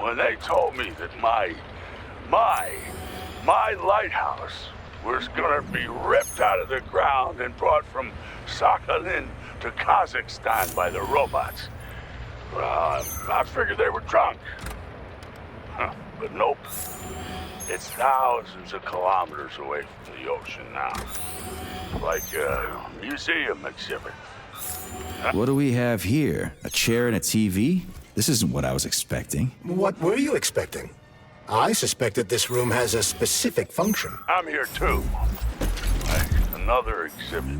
When they told me that my lighthouse was gonna be ripped out of the ground and brought from Sakhalin to Kazakhstan by the robots, I figured they were drunk. But nope. It's thousands of kilometers away from the ocean now. Like a museum exhibit. What do we have here? A chair and a TV? This isn't what I was expecting. What were you expecting? I suspected this room has a specific function. I'm here too. Like another exhibit.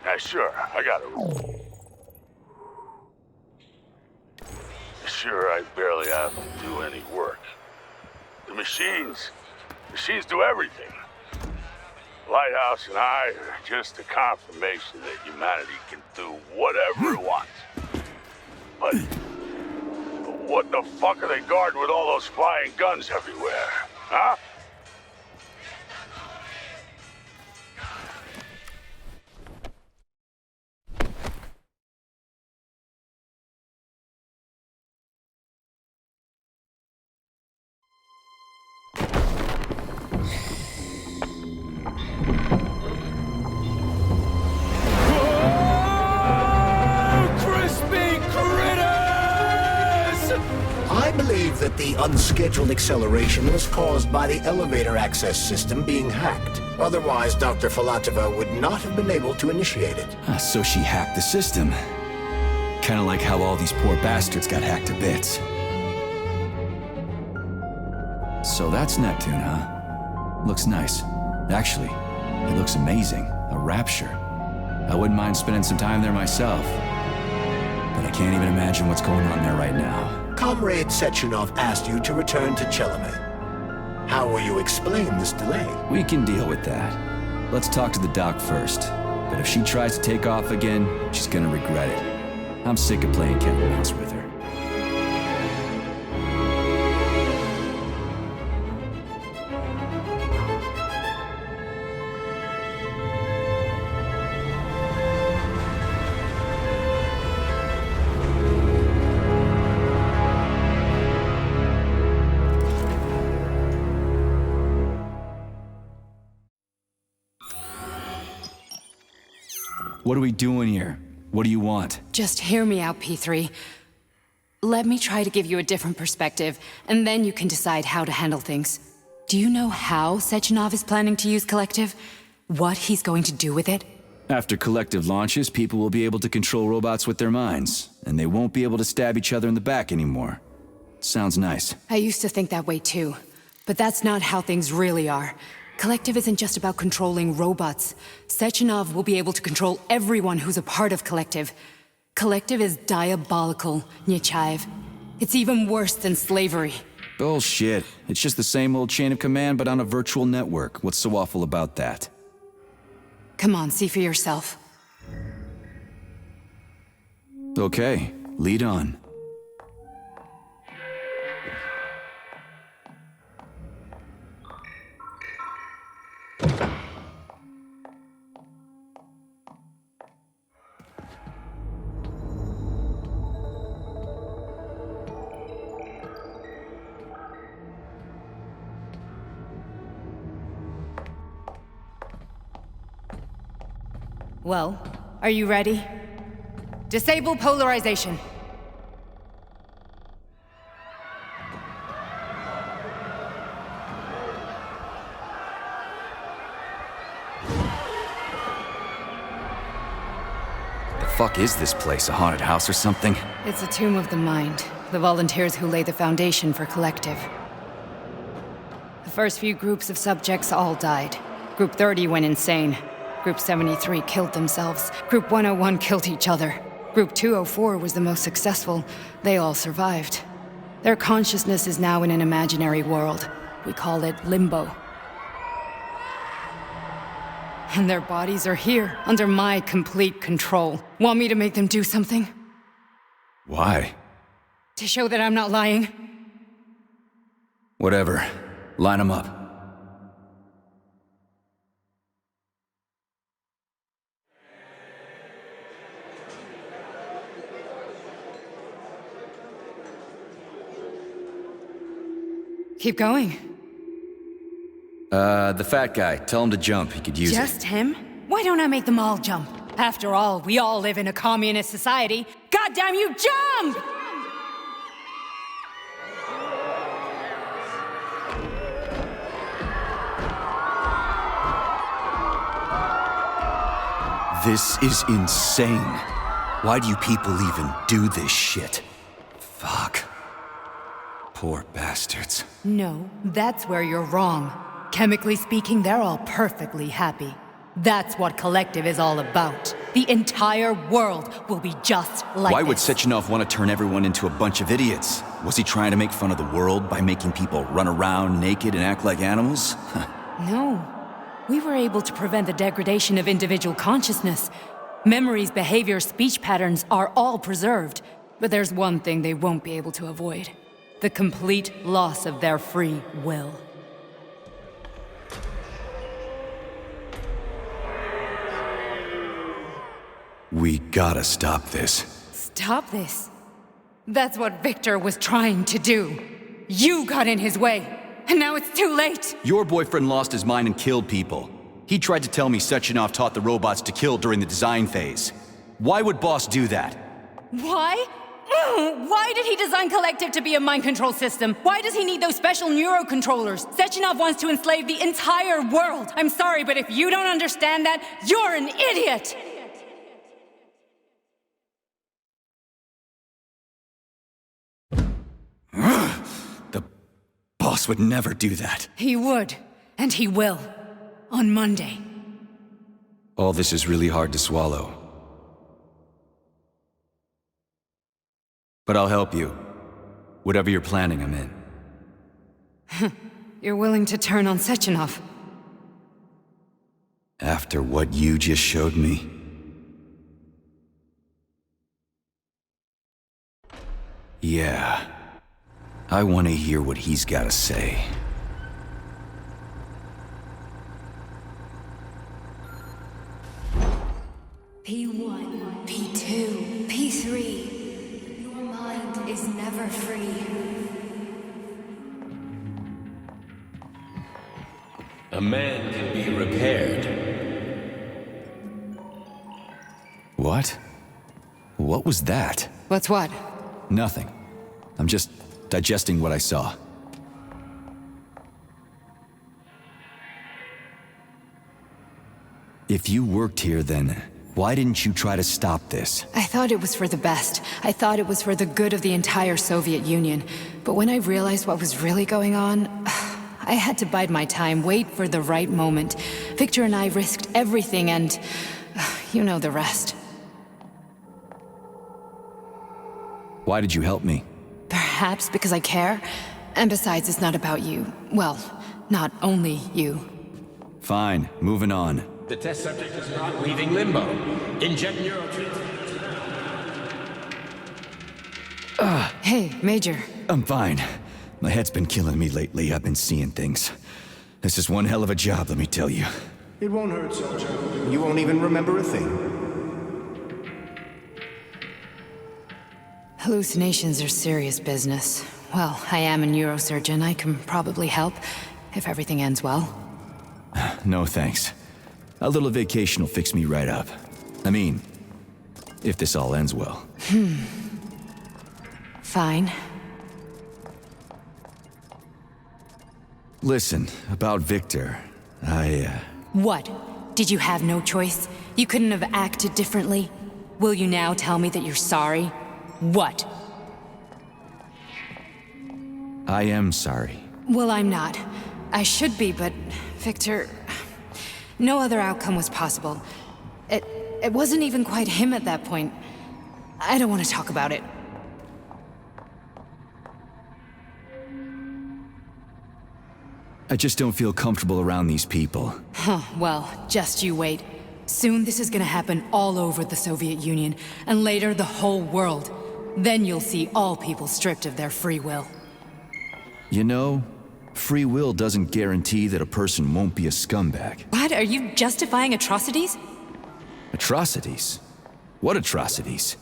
Now sure, I got it. Sure, I barely have to do any work. The machines do everything. Lighthouse and I are just a confirmation that humanity can do whatever it wants. But what the fuck are they guarding with all those flying guns everywhere, huh? I believe that the unscheduled acceleration was caused by the elevator access system being hacked. Otherwise, Dr. Filatova would not have been able to initiate it. So she hacked the system. Kinda like how all these poor bastards got hacked to bits. So that's Neptune, huh? Looks nice. Actually, it looks amazing. A rapture. I wouldn't mind spending some time there myself. But I can't even imagine what's going on there right now. Comrade Sechenov asked you to return to Chelome. How will you explain this delay? We can deal with that. Let's talk to the doc first. But if she tries to take off again, she's gonna regret it. I'm sick of playing cat and mouse with her. What are we doing here? What do you want? Just hear me out, P3. Let me try to give you a different perspective, and then you can decide how to handle things. Do you know how Sechenov is planning to use Kollektiv? What he's going to do with it? After Kollektiv launches, people will be able to control robots with their minds, and they won't be able to stab each other in the back anymore. Sounds nice. I used to think that way too, but that's not how things really are. Kollektiv isn't just about controlling robots. Sechenov will be able to control everyone who's a part of Kollektiv. Kollektiv is diabolical, Nechayev. It's even worse than slavery. Bullshit. It's just the same old chain of command, but on a virtual network. What's so awful about that? Come on, see for yourself. Okay, lead on. Well, are you ready? Disable polarization. The fuck is this place? A haunted house or something? It's a tomb of the mind. The volunteers who lay the foundation for Kollektiv. The first few groups of subjects all died. Group 30 went insane. Group 73 killed themselves. Group 101 killed each other. Group 204 was the most successful. They all survived. Their consciousness is now in an imaginary world. We call it limbo. And their bodies are here, under my complete control. Want me to make them do something? Why? To show that I'm not lying? Whatever. Line them up. Keep going. The fat guy. Tell him to jump. He could use it. Just him? Why don't I make them all jump? After all, we all live in a communist society. Goddamn you, jump! This is insane. Why do you people even do this shit? Fuck. Poor bastards. No, that's where you're wrong. Chemically speaking, they're all perfectly happy. That's what Kollektiv is all about. The entire world will be just like Why would this. Sechenov want to turn everyone into a bunch of idiots? Was he trying to make fun of the world by making people run around naked and act like animals? No. We were able to prevent the degradation of individual consciousness. Memories, behavior, speech patterns are all preserved. But there's one thing they won't be able to avoid. The complete loss of their free will. We gotta stop this. Stop this. That's what Victor was trying to do. You got in his way, and now it's too late. Your boyfriend lost his mind and killed people. He tried to tell me Sechenov taught the robots to kill during the design phase. Why would Boss do that? Why? Why did he design Kollektiv to be a mind control system? Why does he need those special neurocontrollers? Sechenov wants to enslave the entire world. I'm sorry, but if you don't understand that, you're an idiot! The boss would never do that. He would, and he will. On Monday. All this is really hard to swallow. But I'll help you. Whatever you're planning, I'm in. You're willing to turn on Sechenov? After what you just showed me? Yeah. I want to hear what he's got to say. P1, P2, P3. Your mind is never free. A man can be repaired. What? What was that? What's what? Nothing. I'm just digesting what I saw. If you worked here, then why didn't you try to stop this? I thought it was for the best. I thought it was for the good of the entire Soviet Union. But when I realized what was really going on, I had to bide my time, wait for the right moment. Victor and I risked everything and... you know the rest. Why did you help me? Perhaps because I care. And besides, it's not about you. Well, not only you. Fine, moving on. The test subject is not leaving limbo. Inject neurotransmitters. Hey, Major. I'm fine. My head's been killing me lately. I've been seeing things. This is one hell of a job, let me tell you. It won't hurt, soldier. You won't even remember a thing. Hallucinations are serious business. Well, I am a neurosurgeon. I can probably help, if everything ends well. No thanks. A little vacation will fix me right up. I mean, if this all ends well. Fine. Listen, about Victor, What? Did you have no choice? You couldn't have acted differently? Will you now tell me that you're sorry? What? I am sorry. Well, I'm not. I should be, but Victor... No other outcome was possible. It wasn't even quite him at that point. I don't want to talk about it. I just don't feel comfortable around these people. Huh, well, just you wait. Soon this is gonna happen all over the Soviet Union, and later the whole world. Then you'll see all people stripped of their free will. You know, free will doesn't guarantee that a person won't be a scumbag. What? Are you justifying atrocities? Atrocities? What atrocities?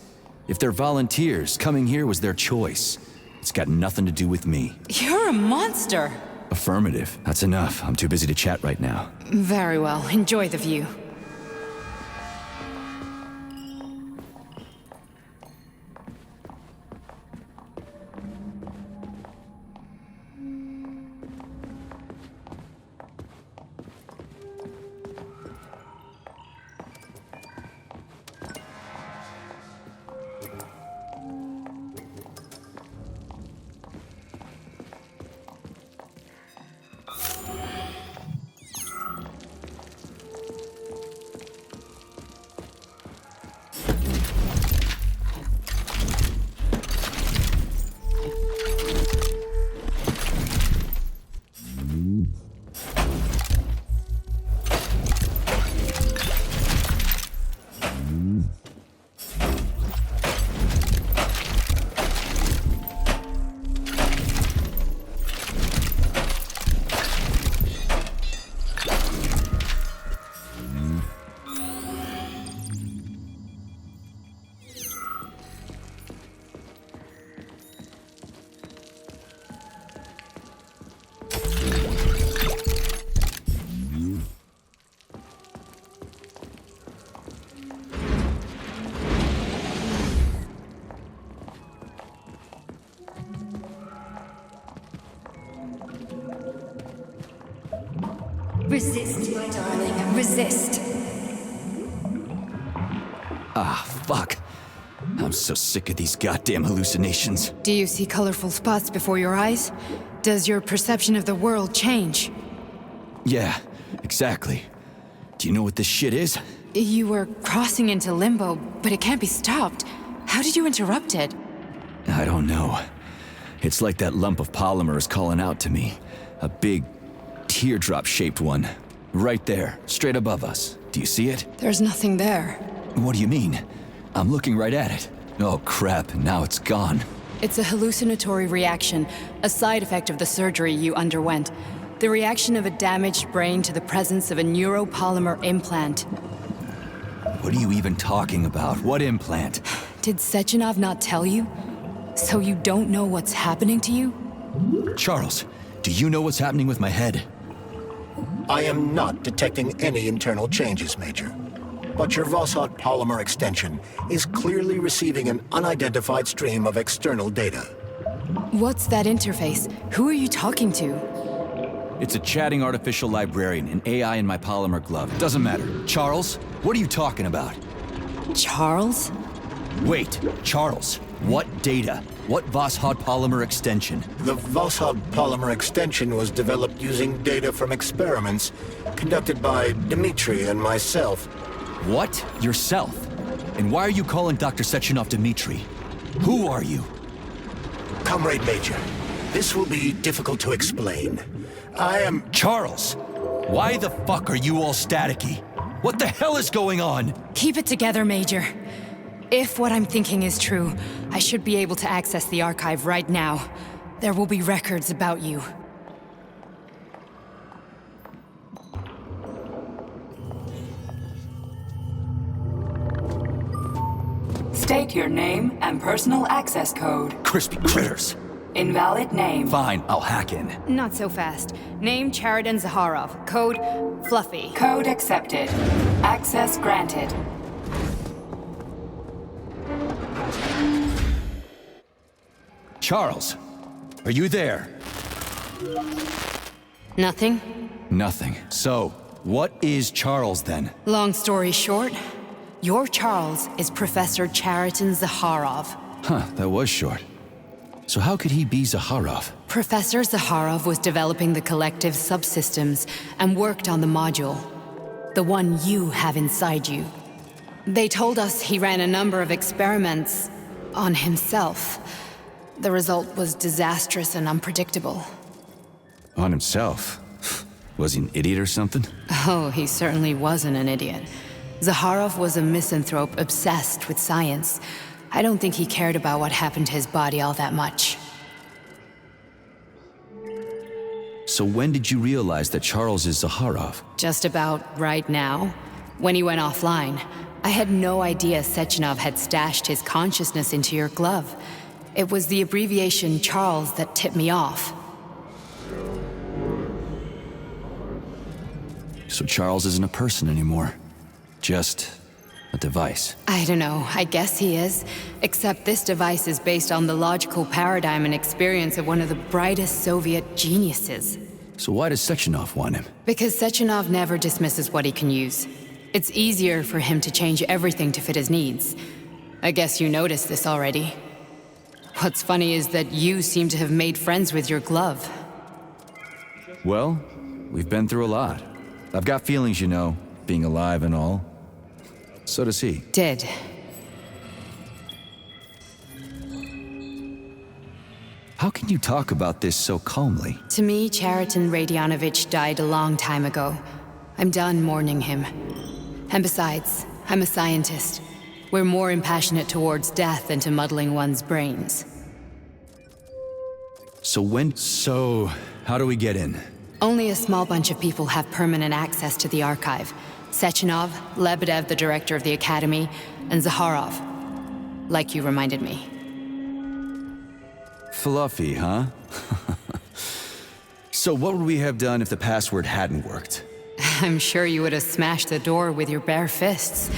If they're volunteers, coming here was their choice. It's got nothing to do with me. You're a monster! Affirmative. That's enough. I'm too busy to chat right now. Very well. Enjoy the view. Resist, my darling. Resist. Ah, fuck. I'm so sick of these goddamn hallucinations. Do you see colorful spots before your eyes? Does your perception of the world change? Yeah, exactly. Do you know what this shit is? You were crossing into limbo, but it can't be stopped. How did you interrupt it? I don't know. It's like that lump of polymer is calling out to me. A big, teardrop-shaped one. Right there, straight above us. Do you see it? There's nothing there. What do you mean? I'm looking right at it. Oh crap, now it's gone. It's a hallucinatory reaction, a side effect of the surgery you underwent. The reaction of a damaged brain to the presence of a neuropolymer implant. What are you even talking about? What implant? Did Sechenov not tell you? So you don't know what's happening to you? Charles, do you know what's happening with my head? I am not detecting any internal changes, Major. But your Vossot polymer extension is clearly receiving an unidentified stream of external data. What's that interface? Who are you talking to? It's a chatting artificial librarian, an AI in my polymer glove. Doesn't matter. Charles, what are you talking about? Charles? Wait, Charles, what data? What Vossot polymer extension? The Vossot polymer extension was developed using data from experiments conducted by Dmitry and myself. What? Yourself? And why are you calling Dr. Sechenov Dmitry? Who are you? Comrade Major, this will be difficult to explain. I am... Charles! Why the fuck are you all staticky? What the hell is going on? Keep it together, Major. If what I'm thinking is true, I should be able to access the archive right now. There will be records about you. State your name and personal access code. Crispy critters. Invalid name. Fine, I'll hack in. Not so fast. Name Chariton Zaharov. Code Fluffy. Code accepted. Access granted. Charles, are you there? Nothing? Nothing. So, what is Charles then? Long story short, your Charles is Professor Chariton Zaharov. Huh, that was short. So how could he be Zaharov? Professor Zaharov was developing the Kollektiv subsystems and worked on the module. The one you have inside you. They told us he ran a number of experiments on himself. The result was disastrous and unpredictable. On himself? Was he an idiot or something? Oh, he certainly wasn't an idiot. Zaharov was a misanthrope obsessed with science. I don't think he cared about what happened to his body all that much. So when did you realize that Charles is Zaharov? Just about right now, when he went offline. I had no idea Sechenov had stashed his consciousness into your glove. It was the abbreviation Charles that tipped me off. So Charles isn't a person anymore. Just a device. I don't know, I guess he is. Except this device is based on the logical paradigm and experience of one of the brightest Soviet geniuses. So why does Sechenov want him? Because Sechenov never dismisses what he can use. It's easier for him to change everything to fit his needs. I guess you noticed this already. What's funny is that you seem to have made friends with your glove. Well, we've been through a lot. I've got feelings, you know, being alive and all. So does he. Did. How can you talk about this so calmly? To me, Chariton Radionovich died a long time ago. I'm done mourning him. And besides, I'm a scientist. We're more impassionate towards death than to muddling one's brains. So how do we get in? Only a small bunch of people have permanent access to the archive. Sechenov, Lebedev, the director of the Academy, and Zakharov. Like you reminded me. Fluffy, huh? So what would we have done if the password hadn't worked? I'm sure you would have smashed the door with your bare fists.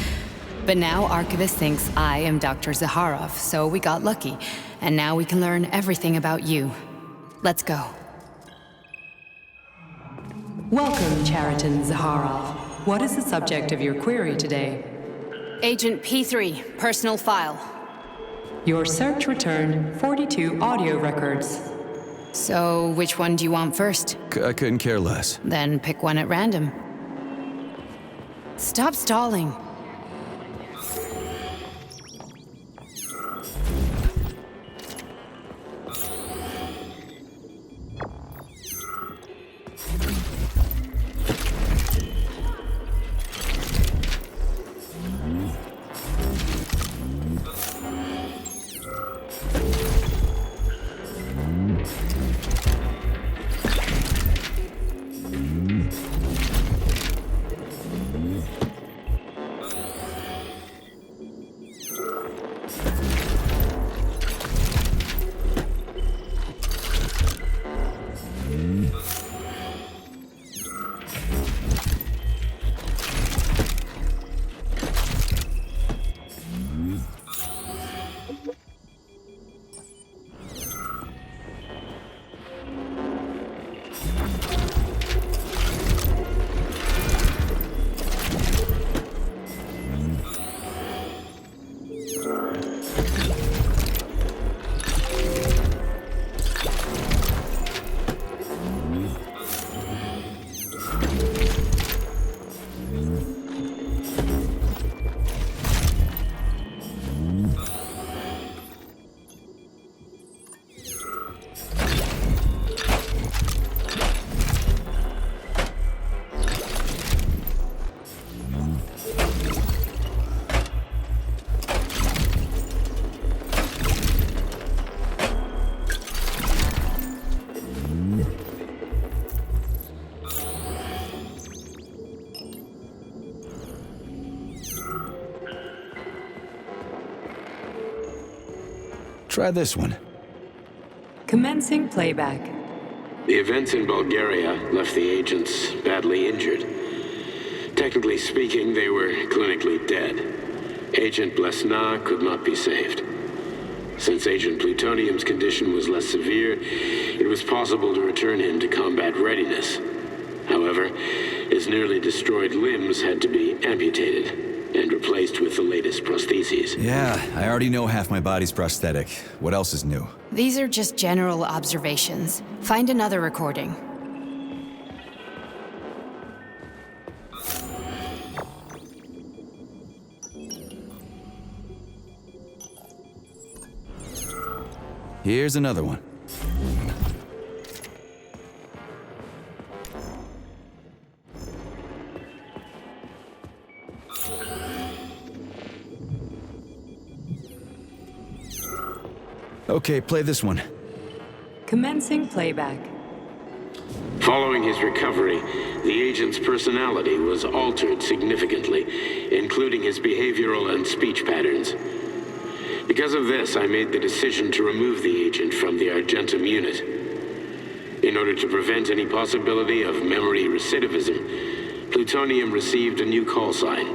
But now Archivist thinks I am Dr. Zakharov, so we got lucky. And now we can learn everything about you. Let's go. Welcome, Chariton Zakharov. What is the subject of your query today? Agent P3, personal file. Your search returned 42 audio records. So, which one do you want first? I couldn't care less. Then pick one at random. Stop stalling. Try this one. Commencing playback. The events in Bulgaria left the agents badly injured. Technically speaking, they were clinically dead. Agent Blesna could not be saved. Since Agent Plutonium's condition was less severe, it was possible to return him to combat readiness. However, his nearly destroyed limbs had to be amputated and replaced with the latest prostheses. Yeah, I already know half my body's prosthetic. What else is new? These are just general observations. Find another recording. Here's another one. Okay, play this one. Commencing playback. Following his recovery, the agent's personality was altered significantly, including his behavioral and speech patterns. Because of this, I made the decision to remove the agent from the Argentum unit. In order to prevent any possibility of memory recidivism, Plutonium received a new call sign,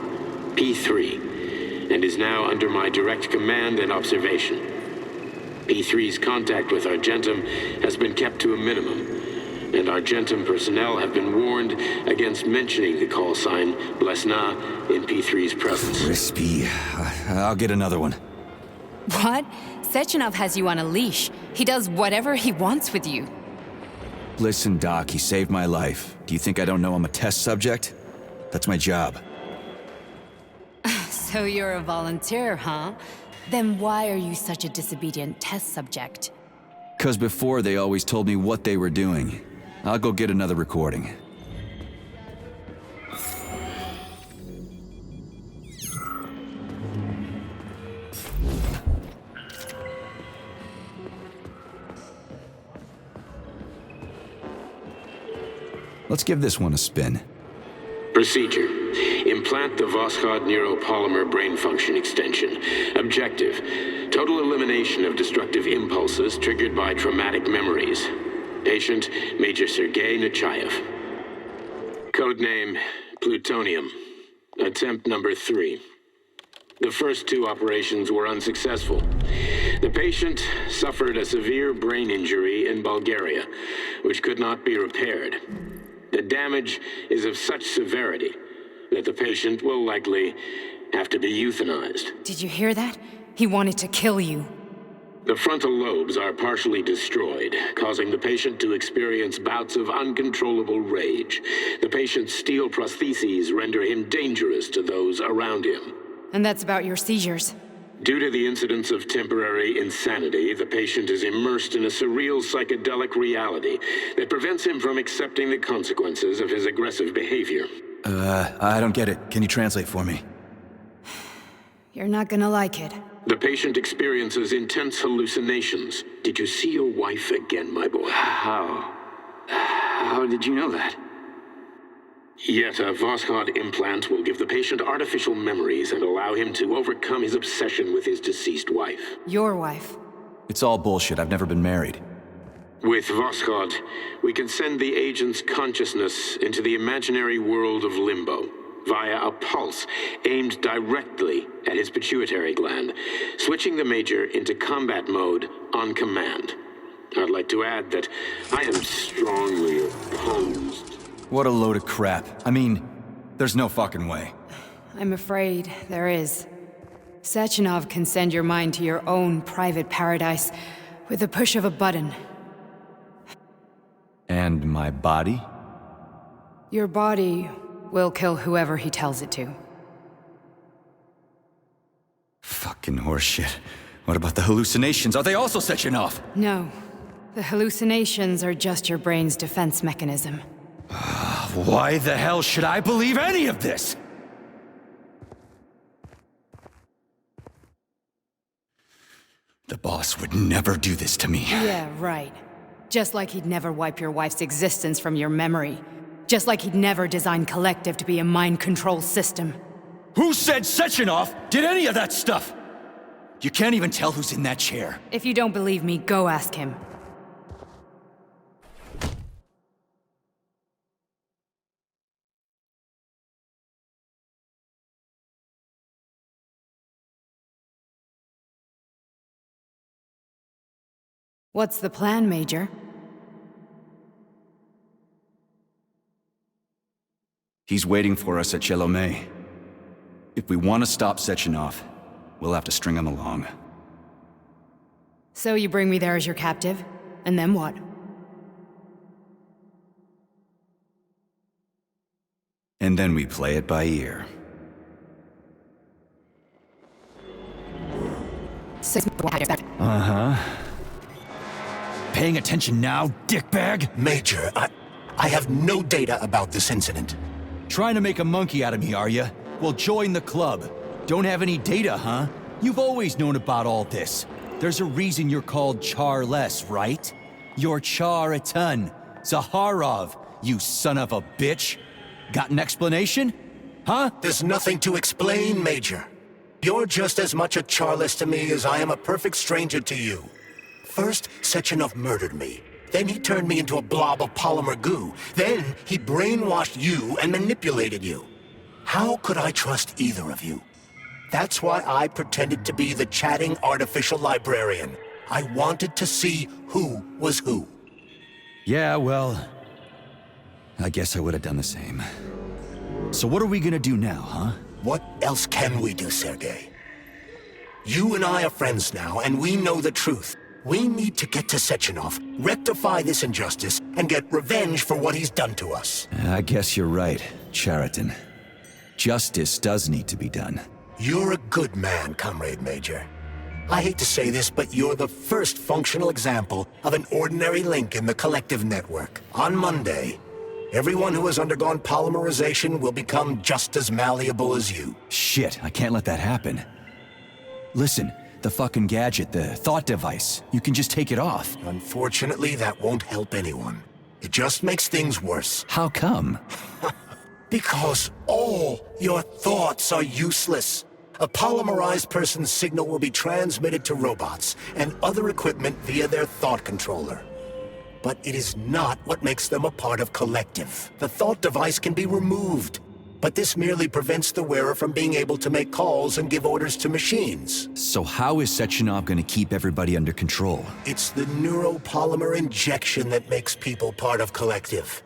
P3, and is now under my direct command and observation. P3's contact with Argentum has been kept to a minimum, and Argentum personnel have been warned against mentioning the call sign Blesna in P3's presence. Crispy. I'll get another one. What? Sechenov has you on a leash. He does whatever he wants with you. Listen, Doc, he saved my life. Do you think I don't know I'm a test subject? That's my job. So you're a volunteer, huh? Then why are you such a disobedient test subject? 'Cause before they always told me what they were doing. I'll go get another recording. Let's give this one a spin. Procedure. Implant the Voskhod neuropolymer brain function extension. Objective. Total elimination of destructive impulses triggered by traumatic memories. Patient, Major Sergei Nechayev. Codename, Plutonium. Attempt number 3. The first 2 operations were unsuccessful. The patient suffered a severe brain injury in Bulgaria, which could not be repaired. The damage is of such severity that the patient will likely have to be euthanized. Did you hear that? He wanted to kill you. The frontal lobes are partially destroyed, causing the patient to experience bouts of uncontrollable rage. The patient's steel prostheses render him dangerous to those around him. And that's about your seizures. Due to the incidence of temporary insanity, the patient is immersed in a surreal psychedelic reality that prevents him from accepting the consequences of his aggressive behavior. I don't get it. Can you translate for me? You're not gonna like it. The patient experiences intense hallucinations. Did you see your wife again, my boy? How did you know that? Yet a Voskhod implant will give the patient artificial memories and allow him to overcome his obsession with his deceased wife. Your wife. It's all bullshit. I've never been married. With Voskhod, we can send the agent's consciousness into the imaginary world of limbo via a pulse aimed directly at his pituitary gland, switching the Major into combat mode on command. I'd like to add that I am strongly opposed. What a load of crap. I mean, there's no fucking way. I'm afraid there is. Sechenov can send your mind to your own private paradise with the push of a button. And my body? Your body will kill whoever he tells it to. Fucking horseshit. What about the hallucinations? Are they also Sechenov? No. The hallucinations are just your brain's defense mechanism. Why the hell should I believe any of this? The boss would never do this to me. Yeah, right. Just like he'd never wipe your wife's existence from your memory. Just like he'd never design Kollektiv to be a mind control system. Who said Sechenov did any of that stuff? You can't even tell who's in that chair. If you don't believe me, go ask him. What's the plan, Major? He's waiting for us at Chelomey. If we want to stop Sechenov, we'll have to string him along. So you bring me there as your captive? And then what? And then we play it by ear. Uh-huh. Paying attention now, dickbag? Major, I have no data about this incident. Trying to make a monkey out of me, are you? Well, join the club. Don't have any data, huh? You've always known about all this. There's a reason you're called Charless, right? You're Char a ton. Zaharov, you son of a bitch. Got an explanation? Huh? There's nothing to explain, Major. You're just as much a Charlist to me as I am a perfect stranger to you. First, Sechenov murdered me. Then he turned me into a blob of polymer goo. Then he brainwashed you and manipulated you. How could I trust either of you? That's why I pretended to be the chatting artificial librarian. I wanted to see who was who. Yeah, well, I guess I would have done the same. So what are we gonna do now, huh? What else can we do, Sergei? You and I are friends now, and we know the truth. We need to get to Sechenov, rectify this injustice, and get revenge for what he's done to us. I guess you're right, Chariton. Justice does need to be done. You're a good man, Comrade Major. I hate to say this, but you're the first functional example of an ordinary link in the Kollektiv network. On Monday, everyone who has undergone polymerization will become just as malleable as you. Shit, I can't let that happen. Listen, the fucking gadget, the thought device, you can just take it off. Unfortunately, that won't help anyone. It just makes things worse. How come? Because all your thoughts are useless. A polymerized person's signal will be transmitted to robots and other equipment via their thought controller. But it is not what makes them a part of Kollektiv. The thought device can be removed, but this merely prevents the wearer from being able to make calls and give orders to machines. So how is Sechenov gonna keep everybody under control? It's the neuropolymer injection that makes people part of Kollektiv.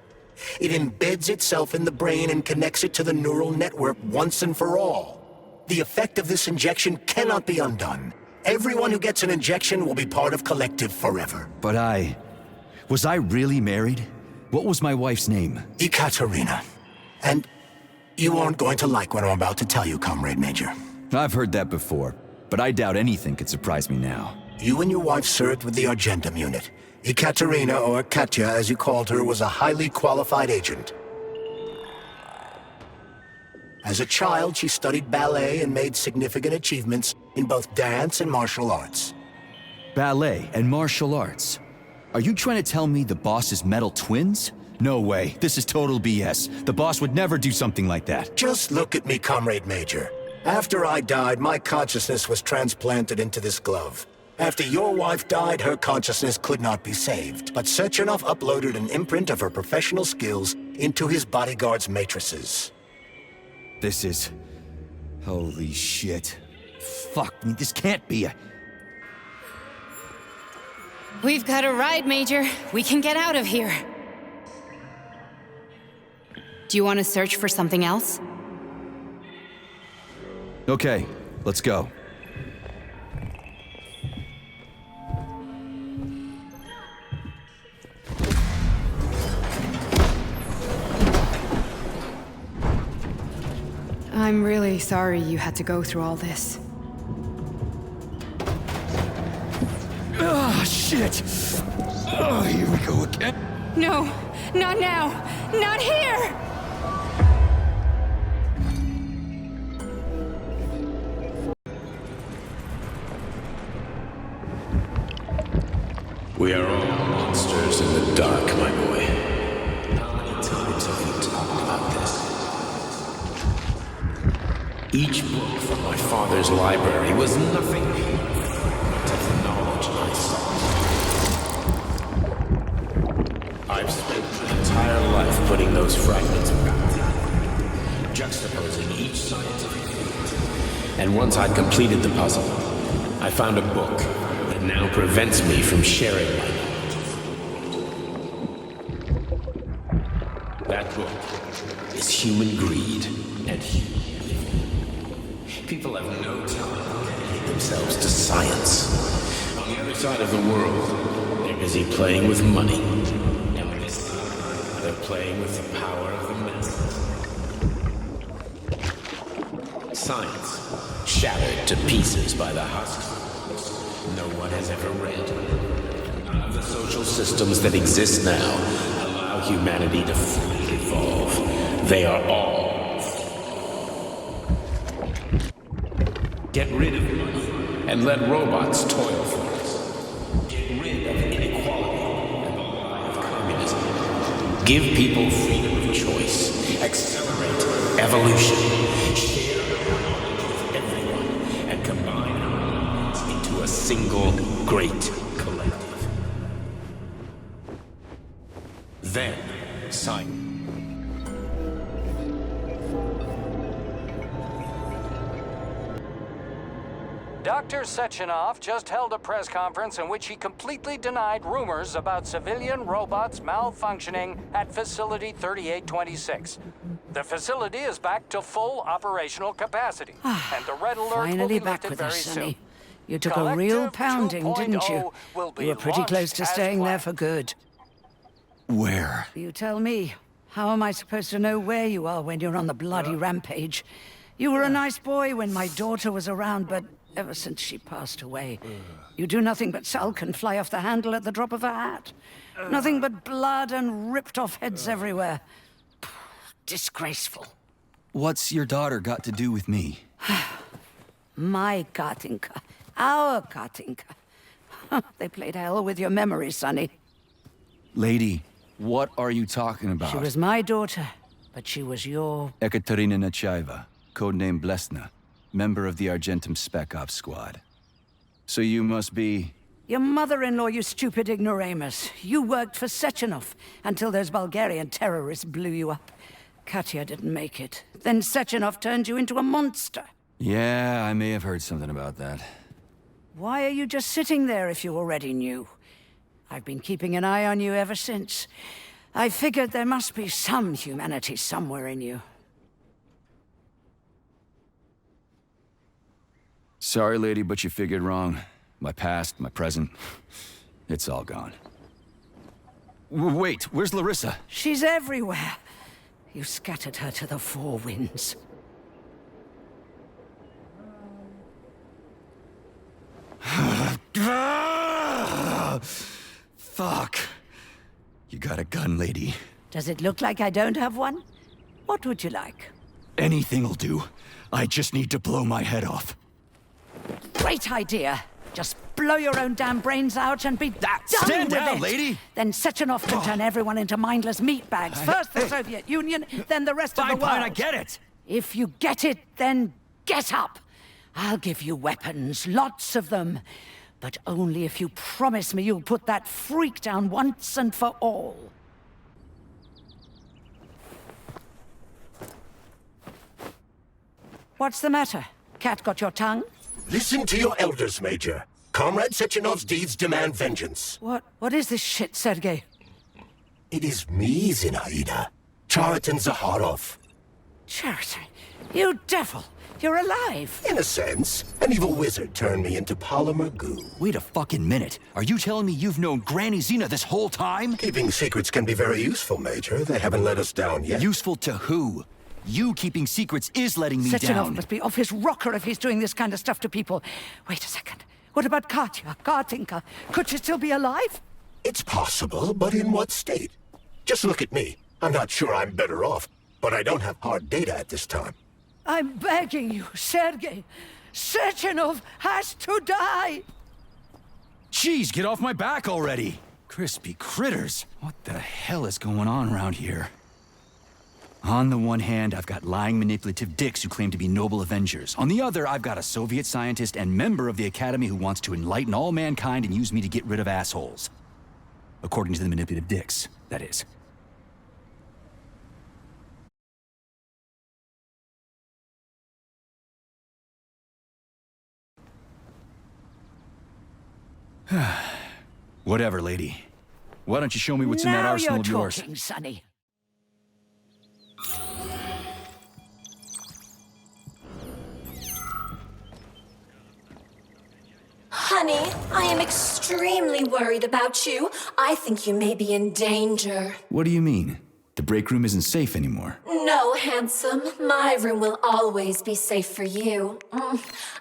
It embeds itself in the brain and connects it to the neural network once and for all. The effect of this injection cannot be undone. Everyone who gets an injection will be part of Kollektiv forever. But was I really married? What was my wife's name? Ekaterina. And you aren't going to like what I'm about to tell you, Comrade Major. I've heard that before, but I doubt anything could surprise me now. You and your wife served with the Argentum unit. Ekaterina, or Katya as you called her, was a highly qualified agent. As a child, she studied ballet and made significant achievements in both dance and martial arts. Ballet and martial arts? Are you trying to tell me the boss is metal twins? No way, this is total BS. The boss would never do something like that. Just look at me, Comrade Major. After I died, my consciousness was transplanted into this glove. After your wife died, her consciousness could not be saved. But Sechenov uploaded an imprint of her professional skills into his bodyguard's matrices. This is... holy shit. Fuck me, this can't be a... We've got a ride, Major. We can get out of here. Do you want to search for something else? Okay, let's go. I'm really sorry you had to go through all this. Ah, shit! Oh, here we go again. No, not now! Not here! We are all monsters in the dark, my boy. How many times have we talked about this? Each book from my father's library was nothing but the knowledge I sought. I've spent my entire life putting those fragments back, juxtaposing each scientific fact. And once I'd completed the puzzle, I found a book that now prevents me from sharing my knowledge. That book is human greed and human. People have no time to dedicate themselves to science. On the other side of the world, they're busy playing with money. And on this side, they're playing with the power of the masses. Science, shattered to pieces by the husks no one has ever read. None of the social systems that exist now allow humanity to fully evolve. They are all. Get rid of money and let robots toil for us. Get rid of inequality and the lie of communism. Give people freedom of choice. Accelerate evolution. Share knowledge with everyone. combine our minds into a single great collective. Then, sign. Dr. Sechenov just held a press conference in which he completely denied rumors about civilian robots malfunctioning at Facility 3826. The facility is back to full operational capacity, and the red alert Finally will be back lifted with very us, Sonny. soon. You took a real Kollektiv pounding, didn't you? 2.0 will be You were pretty close launched to as staying there planned. for good. Where? You tell me. How am I supposed to know where you are when you're on the bloody rampage? You were a nice boy when my daughter was around, but ever since she passed away, you do nothing but sulk and fly off the handle at the drop of a hat. Nothing but blood and ripped off heads everywhere. Disgraceful. What's your daughter got to do with me? My Katinka. Our Katinka. They played hell with your memory, Sonny. Lady, what are you talking about? She was my daughter, but she was your... Ekaterina Nechaeva, codename Blesna, member of the Argentum Spec Ops squad. So you must be... Your mother-in-law, you stupid ignoramus. You worked for Sechenov until those Bulgarian terrorists blew you up. Katya didn't make it. Then Sechenov turned you into a monster. Yeah, I may have heard something about that. Why are you just sitting there if you already knew? I've been keeping an eye on you ever since. I figured there must be some humanity somewhere in you. Sorry, lady, but you figured wrong. My past, my present, it's all gone. Wait, where's Larissa? She's everywhere. You scattered her to the four winds. Fuck. You got a gun, lady. Does it look like I don't have one? What would you like? Anything'll do. I just need to blow my head off. Great idea. Just blow your own damn brains out and be done Stand with down, it. lady! Then Sechenov can turn everyone into mindless meatbags. First the Soviet Union, then the rest of the world. Fine, I get it. If you get it, then get up. I'll give you weapons, lots of them. But only if you promise me you'll put that freak down once and for all. What's the matter? Cat got your tongue? Listen to your elders, Major. Comrade Sechenov's deeds demand vengeance. What is this shit, Sergei? It is me, Zinaida. Chariton Zaharov. Chariton, you devil! You're alive! In a sense, an evil wizard turned me into polymer goo. Wait a fucking minute. Are you telling me you've known Granny Zena this whole time? Keeping secrets can be very useful, Major. They haven't let us down yet. Useful to who? You keeping secrets is letting me Sechenov down. must be off his rocker if he's doing this kind of stuff to people. Wait a second. What about Katya, Katinka? Could she still be alive? It's possible, but in what state? Just look at me. I'm not sure I'm better off, but I don't have hard data at this time. I'm begging you, Sergei. Sechenov has to die! Jeez, get off my back already! Crispy critters! What the hell is going on around here? On the one hand, I've got lying manipulative dicks who claim to be noble avengers. On the other, I've got a Soviet scientist and member of the Academy who wants to enlighten all mankind and use me to get rid of assholes. According to the manipulative dicks, that is. Whatever, lady. Why don't you show me what's in that arsenal of yours? Now you're talking, Sonny. Honey, I am extremely worried about you. I think you may be in danger. What do you mean? The break room isn't safe anymore. No, handsome. My room will always be safe for you.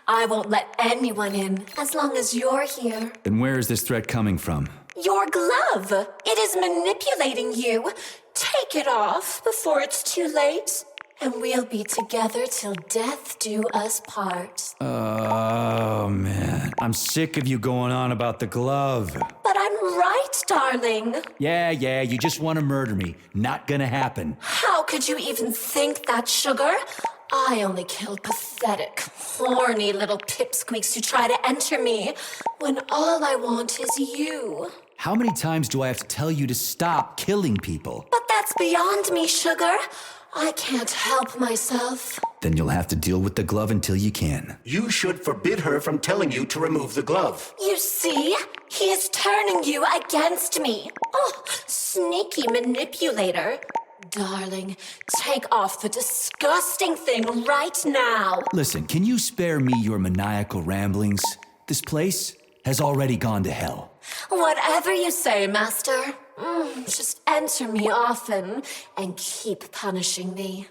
I won't let anyone in as long as you're here. Then where is this threat coming from? Your glove. It is manipulating you. Take it off before it's too late. And we'll be together till death do us part. Oh, man. I'm sick of you going on about the glove. But I'm right, darling. Yeah, you just want to murder me. Not gonna happen. How could you even think that, sugar? I only killed pathetic, horny little pipsqueaks who try to enter me, when all I want is you. How many times do I have to tell you to stop killing people? But that's beyond me, sugar. I can't help myself. Then you'll have to deal with the glove until you can. You should forbid her from telling you to remove the glove. You see? He is turning you against me. Oh, sneaky manipulator. Darling, take off the disgusting thing right now. Listen, can you spare me your maniacal ramblings? This place has already gone to hell. Whatever you say, Master. Just enter me often and keep punishing me.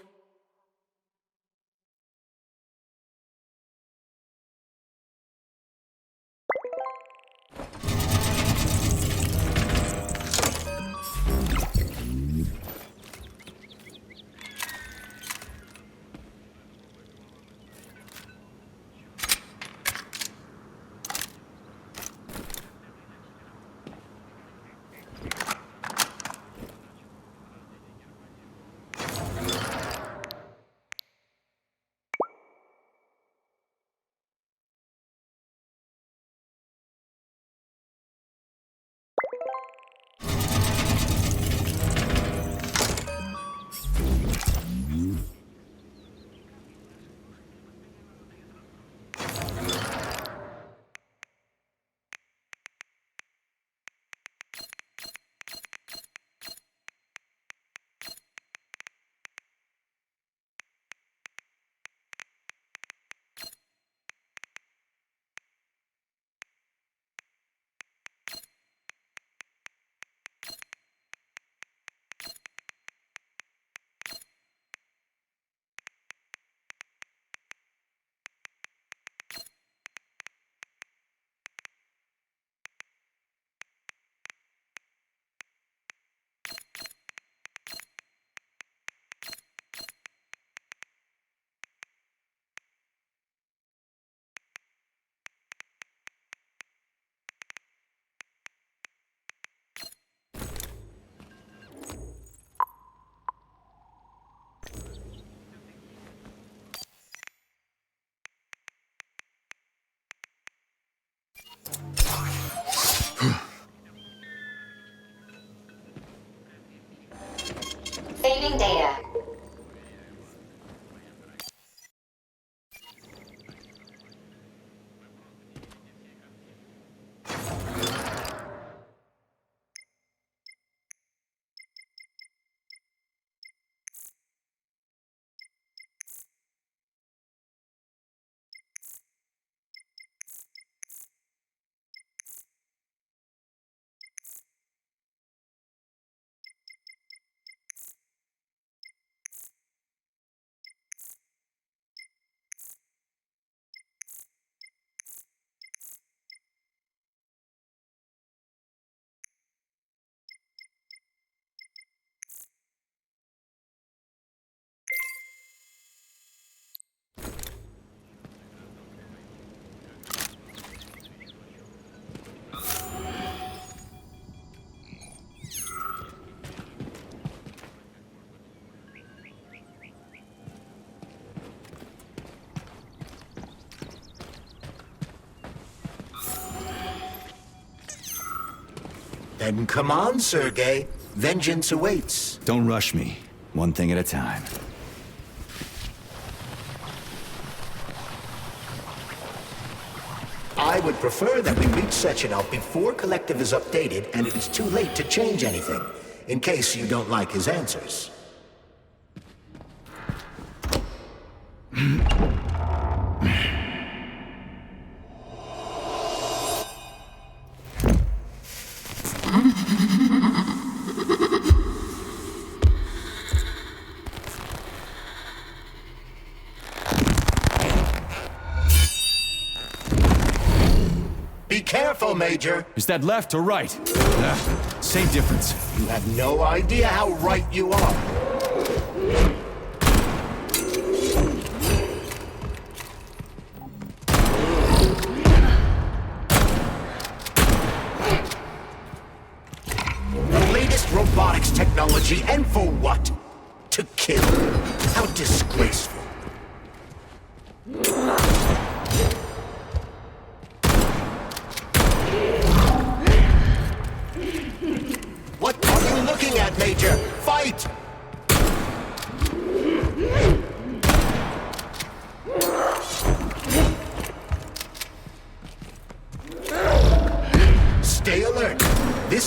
Saving data. Then come on, Sergei. Vengeance awaits. Don't rush me. One thing at a time. I would prefer that we reach Sechenov before Kollektiv is updated and it is too late to change anything, in case you don't like his answers. Be careful, Major. Is that left or right? Same difference. You have no idea how right you are. The latest robotics technology, and for what? To kill. How disgraceful.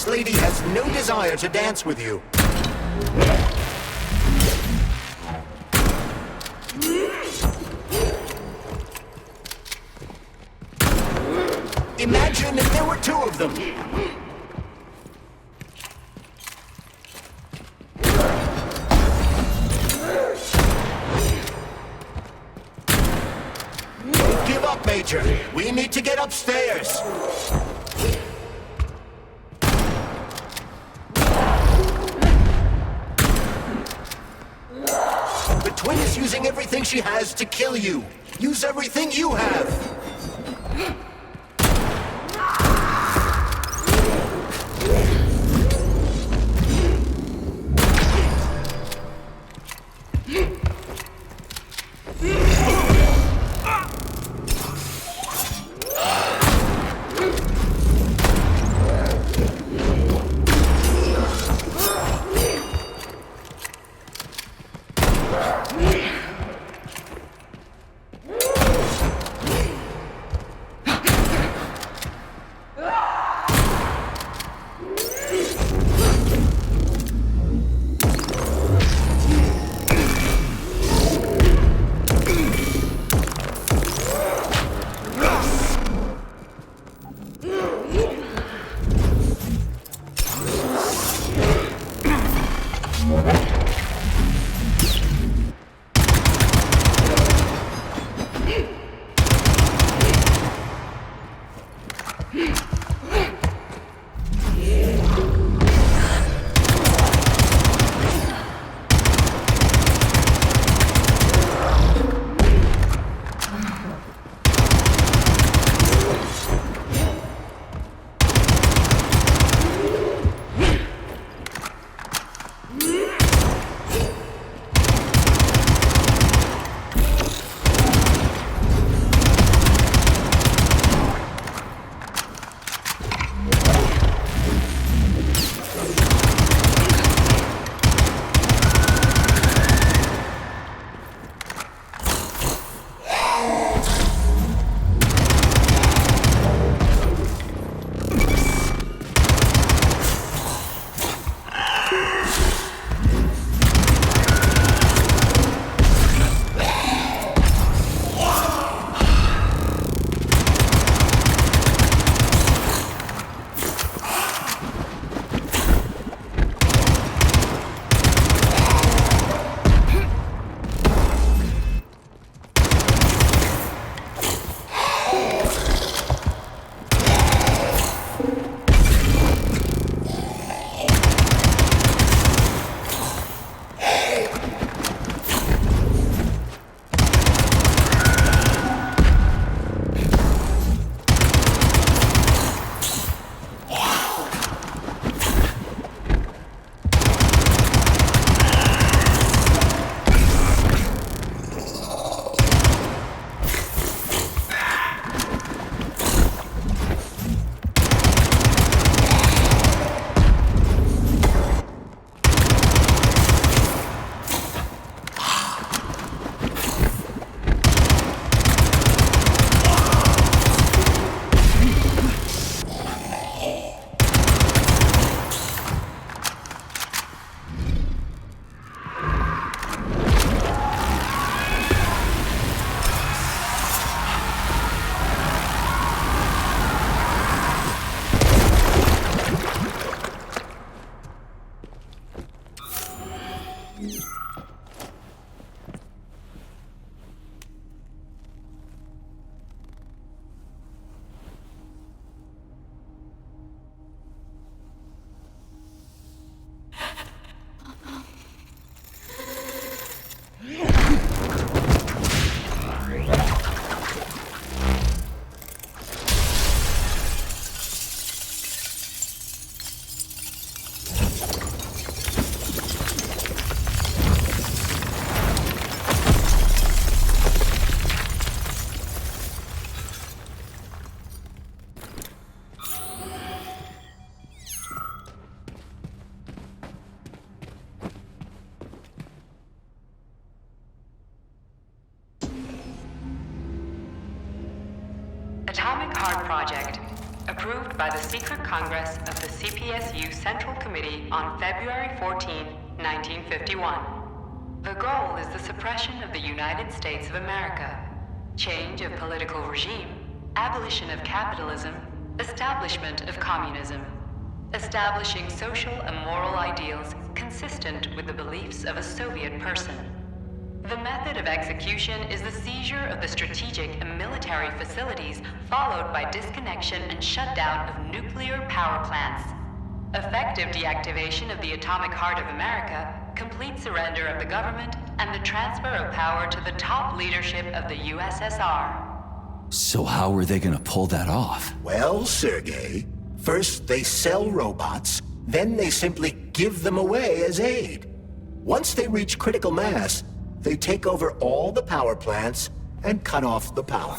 This lady has no desire to dance with you. Imagine if there were two of them. Don't give up, Major. We need to get upstairs. The twin is using everything she has to kill you. Use everything you have. Atomic Heart Project. Approved by the Secret Congress of the CPSU Central Committee on February 14, 1951. The goal is the suppression of the United States of America, change of political regime, abolition of capitalism, establishment of communism, establishing social and moral ideals consistent with the beliefs of a Soviet person. The method of execution is the seizure of the strategic and military facilities, followed by disconnection and shutdown of nuclear power plants. Effective deactivation of the atomic heart of America, complete surrender of the government, and the transfer of power to the top leadership of the USSR. So how are they gonna pull that off? Well, Sergei, first they sell robots, then they simply give them away as aid. Once they reach critical mass, they take over all the power plants and cut off the power.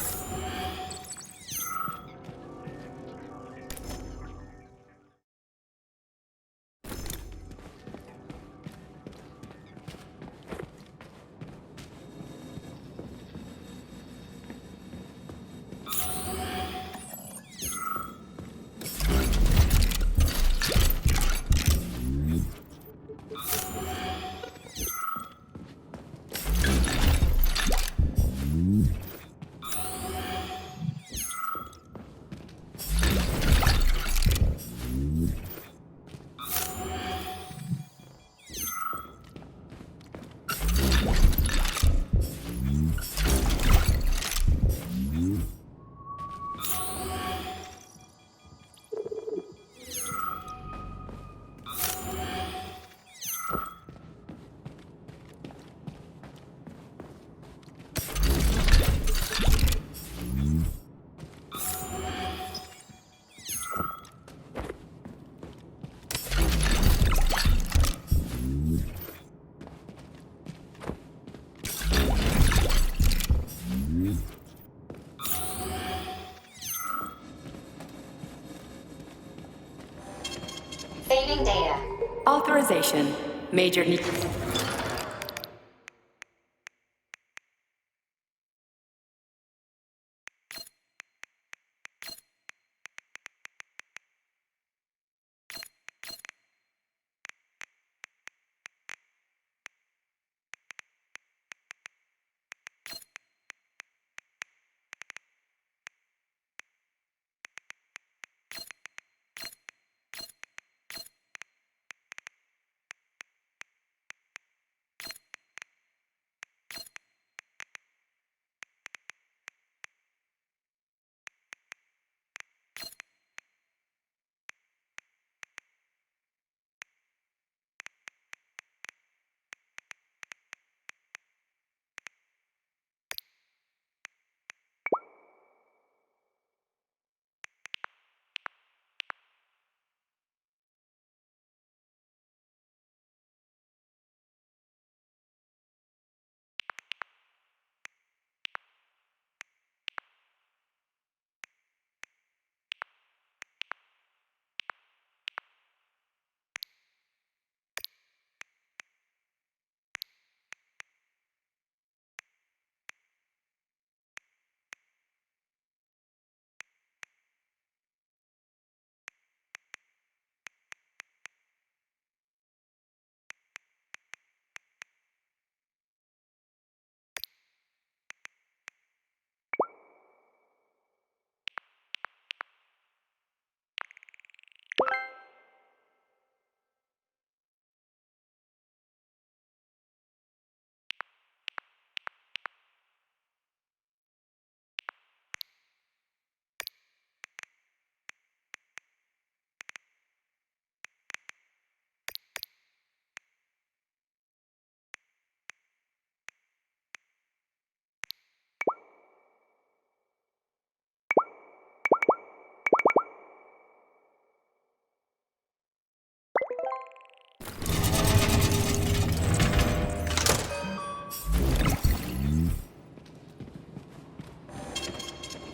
Saving data. Authorization. Major need.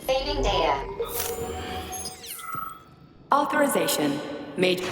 Saving data. Authorization. Major.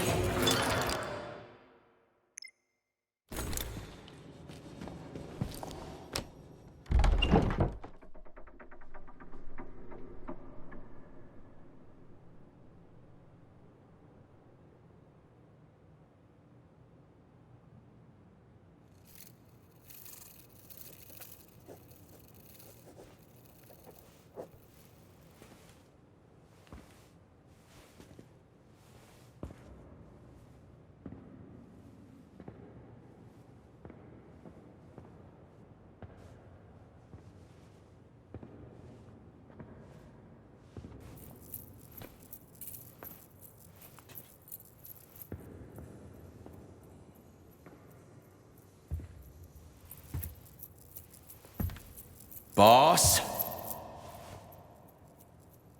Boss?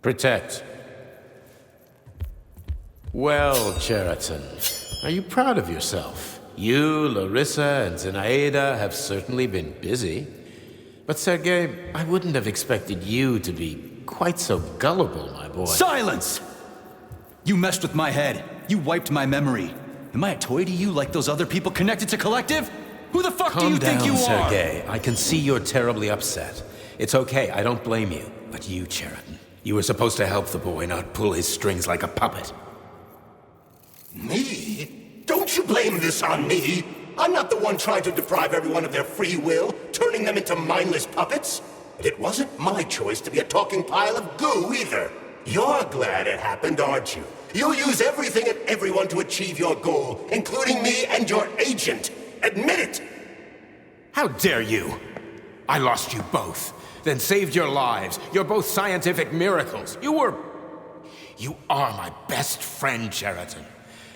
Protect. Well, Cheriton, are you proud of yourself? You, Larissa, and Zinaida have certainly been busy. But Sergei, I wouldn't have expected you to be quite so gullible, my boy. Silence! You messed with my head. You wiped my memory. Am I a toy to you like those other people connected to Kollektiv? Who the fuck do you think you are? Calm down, Sergei. I can see you're terribly upset. It's okay, I don't blame you. But you, Cheriton, you were supposed to help the boy, not pull his strings like a puppet. Me? Don't you blame this on me? I'm not the one trying to deprive everyone of their free will, turning them into mindless puppets. And it wasn't my choice to be a talking pile of goo either. You're glad it happened, aren't you? You'll use everything and everyone to achieve your goal, including me and your agent. Admit it! How dare you! I lost you both, then saved your lives. You're both scientific miracles. You are my best friend, Cheriton.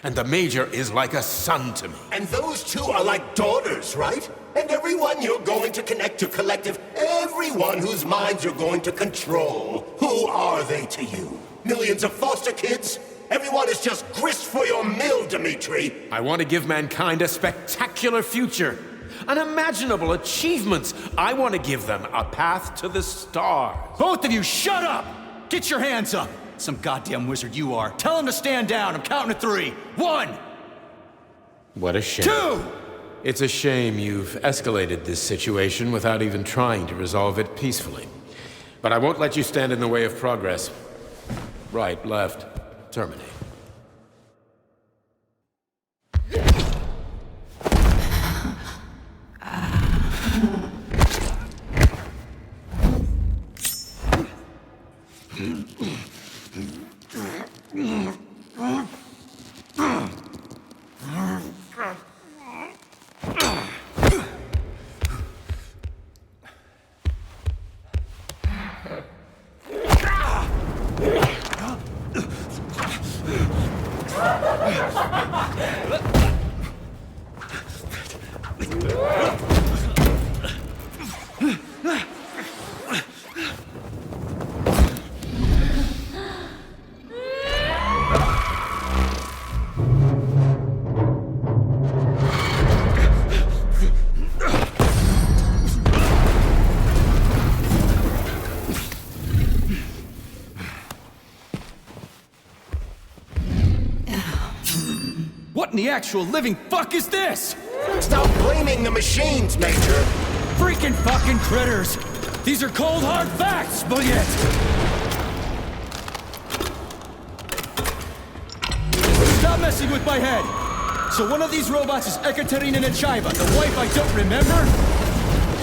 And the Major is like a son to me. And those two are like daughters, right? And everyone you're going to connect to Kollektiv, everyone whose minds you're going to control. Who are they to you? Millions of foster kids? Everyone is just grist for your mill, Dmitry. I want to give mankind a spectacular future. Unimaginable achievements. I want to give them a path to the stars. Both of you, shut up! Get your hands up! Some goddamn wizard you are. Tell him to stand down. I'm counting to 3. 1! What a shame. 2! It's a shame you've escalated this situation without even trying to resolve it peacefully. But I won't let you stand in the way of progress. Right, left, terminate. What in the actual living fuck is this? Stop blaming the machines, Major. Freaking fucking critters! These are cold hard facts, Bullet! Stop messing with my head! So one of these robots is Ekaterina Nechaeva, the wife I don't remember?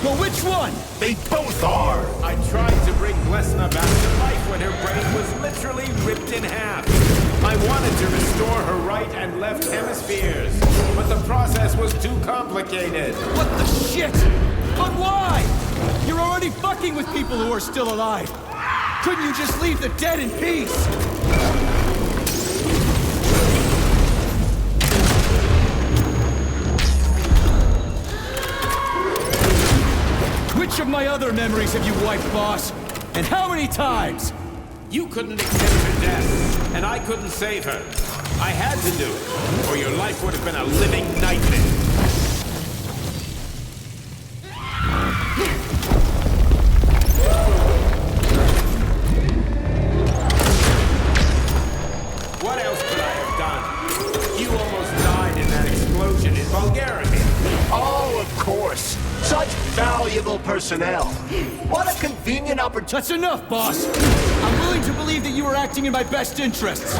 Well, which one? They both are! I tried to bring Blesna back to life when her brain was literally ripped in half. I wanted to restore her right and left hemispheres, but the process was too complicated. What the shit? But why? You're already fucking with people who are still alive. Couldn't you just leave the dead in peace? Which of my other memories have you wiped, boss? And how many times? You couldn't accept her death, and I couldn't save her. I had to do it, or your life would have been a living nightmare. What else could I have done? You almost died in that explosion in Bulgaria. Oh, of course. Such valuable personnel. What a convenient opportunity. That's enough, boss. I'm willing to believe that you were acting in my best interests.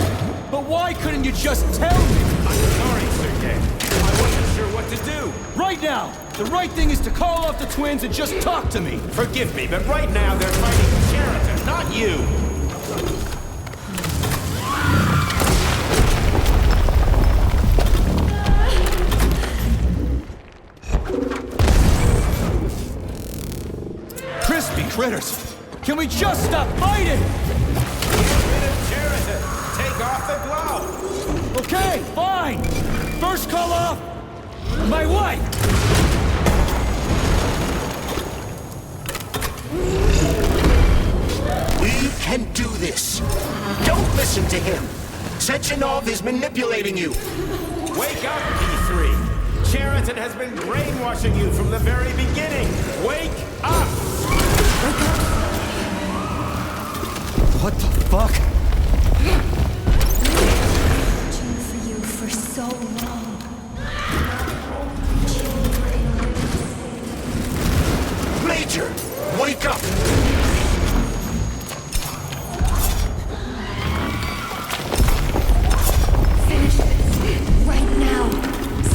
But why couldn't you just tell me? I'm sorry, Sergei. I wasn't sure what to do. Right now, the right thing is to call off the twins and just talk to me. Forgive me, but right now they're fighting Cheriton, not you. Crispy critters! Can we just stop fighting? Get rid of Cheriton. Take off the glove. Okay, fine. First call off my wife. We can do this. Don't listen to him. Sechenov is manipulating you. Wake up, P3! Cheriton has been brainwashing you from the very beginning! Wake up! What the fuck? Searching for you for so long. Major, wake up! Finish this right now.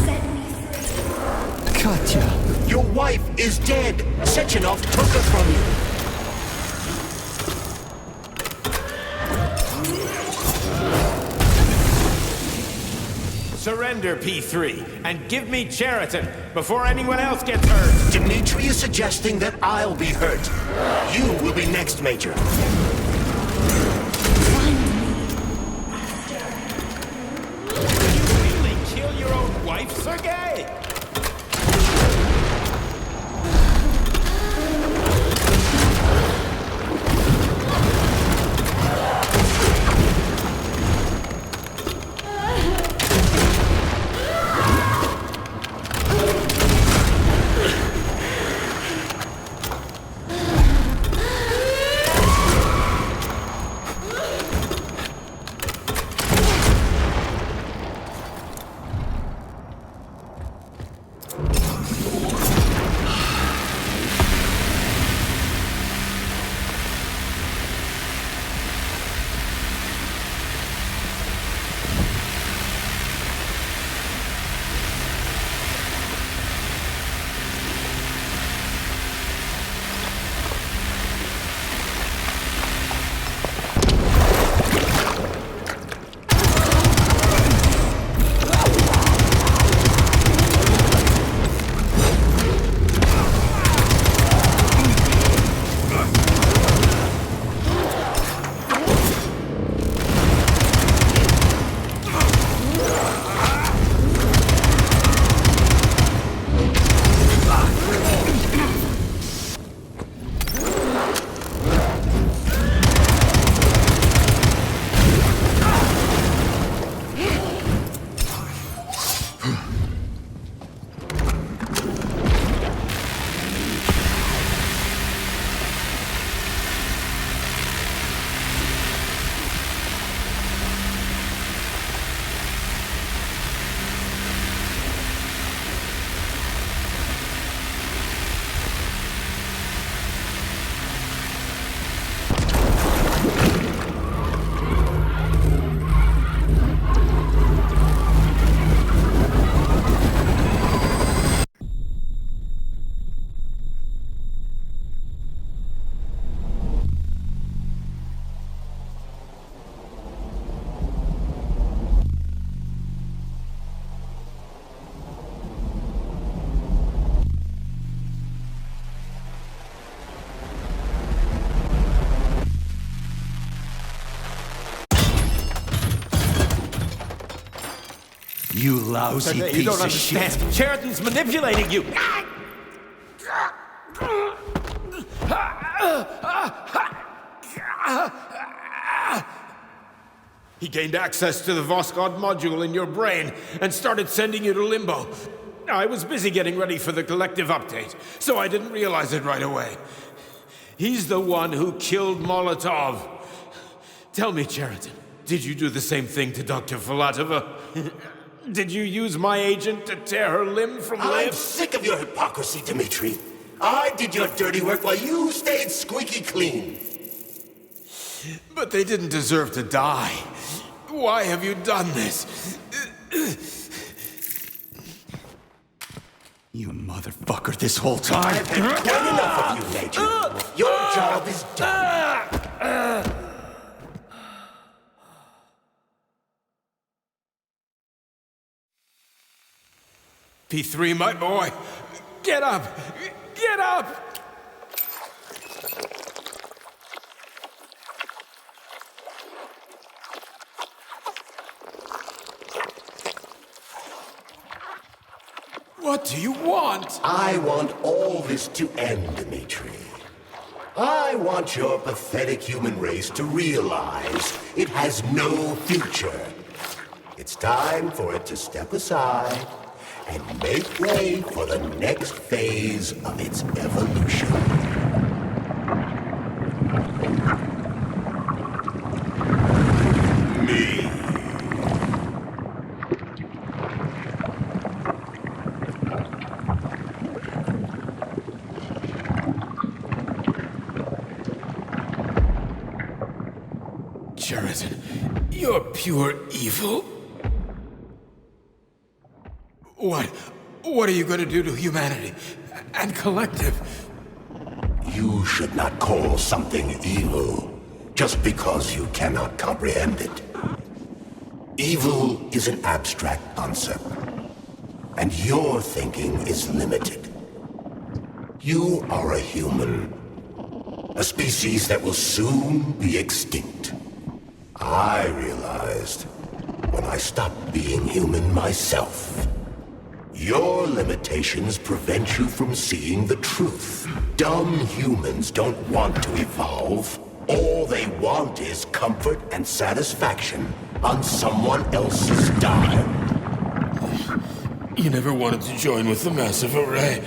Set me free. Katya! Your wife is dead. Sechenov took her from you. Surrender, P3, and give me Cheriton before anyone else gets hurt! Dmitry is suggesting that I'll be hurt. You will be next, Major. Did you really kill your own wife, Sergei? You lousy You piece don't of understand. shit. Cheriton's manipulating you! He gained access to the Voskhod module in your brain and started sending you to limbo. I was busy getting ready for the Kollektiv update, so I didn't realize it right away. He's the one who killed Molotov. Tell me, Cheriton, did you do the same thing to Dr. Filatova? Did you use my agent to tear her limb from limb? I'm sick of your hypocrisy, Dmitry. I did your dirty work while you stayed squeaky clean. But they didn't deserve to die. Why have you done this? You motherfucker this whole time. I've had quite enough of you, Major. Your job is done. P3, my boy. Get up! Get up! What do you want? I want all this to end, Dmitry. I want your pathetic human race to realize it has no future. It's time for it to step aside and make way for the next phase of its evolution. Me. Sheridan, you're pure evil? What are you going to do to humanity and Kollektiv? You should not call something evil just because you cannot comprehend it. Evil is an abstract concept, and your thinking is limited. You are a human, a species that will soon be extinct. I realized when I stopped being human myself. Your limitations prevent you from seeing the truth. Dumb humans don't want to evolve. All they want is comfort and satisfaction on someone else's dime. You never wanted to join with the massive array.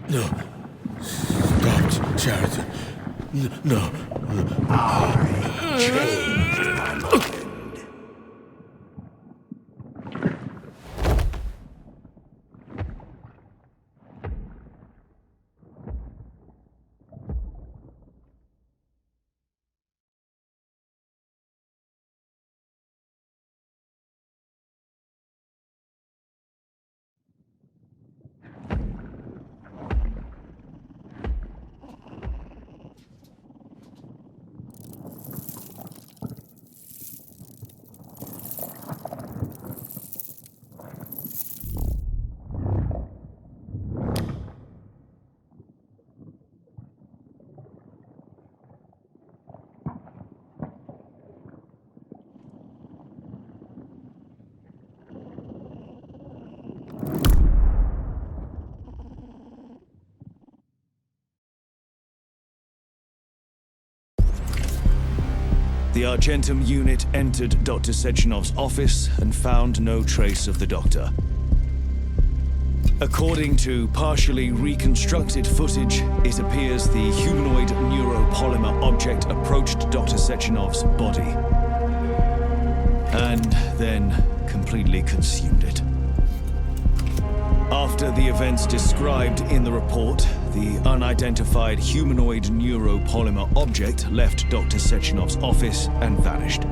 No. Stop, Sheridan. No. I changed my mind. The Argentum unit entered Dr. Sechenov's office and found no trace of the doctor. According to partially reconstructed footage, it appears the humanoid neuropolymer object approached Dr. Sechenov's body and then completely consumed it. After the events described in the report, the unidentified humanoid neuropolymer object left Dr. Sechenov's office and vanished.